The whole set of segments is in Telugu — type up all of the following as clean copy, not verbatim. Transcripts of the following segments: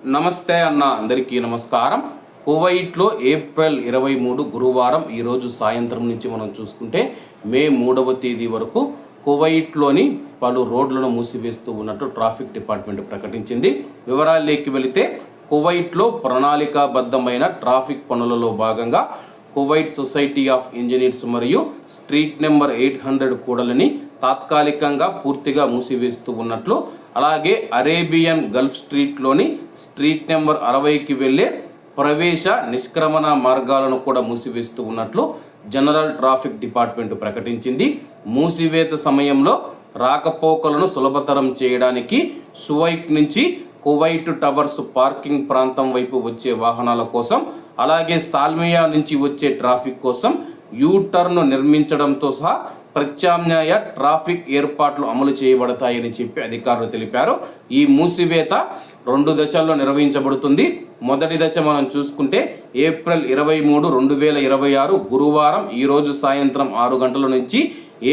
నమస్తే అన్న, అందరికీ నమస్కారం. కువైట్లో ఏప్రిల్ 23 గురువారం ఈరోజు సాయంత్రం నుంచి మనం చూసుకుంటే మే 3వ తేదీ వరకు కువైట్లోని పలు రోడ్లను మూసివేస్తూ ఉన్నట్టు ట్రాఫిక్ డిపార్ట్మెంట్ ప్రకటించింది. వివరాల్లోకి వెళితే కువైట్లో ప్రణాళికాబద్ధమైన ట్రాఫిక్ పనులలో భాగంగా కువైట్ సొసైటీ ఆఫ్ ఇంజనీర్స్ మరియు స్ట్రీట్ నెంబర్ 800 కూడలిని తాత్కాలికంగా పూర్తిగా మూసివేస్తూ ఉన్నట్లు, అలాగే అరేబియన్ గల్ఫ్ స్ట్రీట్లోని స్ట్రీట్ నెంబర్ 60కి వెళ్ళే ప్రవేశ నిష్క్రమణ మార్గాలను కూడా మూసివేస్తూ ఉన్నట్లు జనరల్ ట్రాఫిక్ డిపార్ట్మెంట్ ప్రకటించింది. మూసివేత సమయంలో రాకపోకలను సులభతరం చేయడానికి సువైట్ నుంచి కువైట్ టవర్స్ పార్కింగ్ ప్రాంతం వైపు వచ్చే వాహనాల కోసం, అలాగే సాల్మియా నుంచి వచ్చే ట్రాఫిక్ కోసం యూటర్న్ నిర్మించడంతో సహా ప్రత్యామ్నాయ ట్రాఫిక్ ఏర్పాట్లు అమలు చేయబడతాయని చెప్పి అధికారులు తెలిపారు. ఈ మూసివేత 2 దశల్లో నిర్వహించబడుతుంది. మొదటి దశ మనం చూసుకుంటే ఏప్రిల్ 23, 2026 గురువారం ఈరోజు సాయంత్రం 6 గంటల నుంచి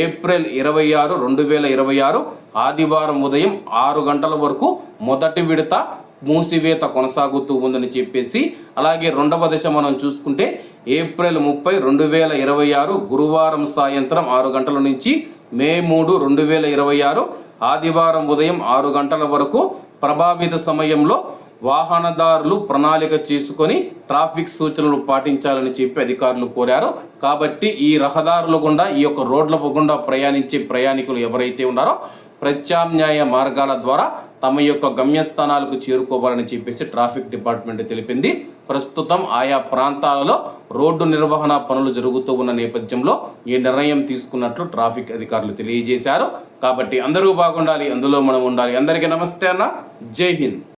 ఏప్రిల్ 26, 2026 ఆదివారం ఉదయం 6 గంటల వరకు మొదటి విడత మూసివేత కొనసాగుతూ ఉందని చెప్పేసి, అలాగే రెండవ దశ మనం చూసుకుంటే ఏప్రిల్ 30, 2026 గురువారం సాయంత్రం 6 గంటల నుంచి మే 3, 2026 ఆదివారం ఉదయం 6 గంటల వరకు ప్రభావిత సమయంలో వాహనదారులు ప్రణాళిక చేసుకొని ట్రాఫిక్ సూచనలు పాటించాలని చెప్పి అధికారులు కోరారు. కాబట్టి ఈ రహదారుల గుండా, ఈ యొక్క రోడ్ల గుండా ప్రయాణించే ప్రయాణికులు ఎవరైతే ఉన్నారో ప్రత్యామ్నాయ మార్గాల ద్వారా తమ యొక్క గమ్యస్థానాలకు చేరుకోవాలని చెప్పేసి ట్రాఫిక్ డిపార్ట్మెంట్ తెలిపింది. ప్రస్తుతం ఆయా ప్రాంతాలలో రోడ్డు నిర్వహణ పనులు జరుగుతూ ఉన్న నేపథ్యంలో ఈ నిర్ణయం తీసుకున్నట్లు ట్రాఫిక్ అధికారులు తెలియజేశారు. కాబట్టి అందరూ బాగుండాలి, అందులో మనం ఉండాలి. అందరికీ నమస్తే అన్న, జై హింద్.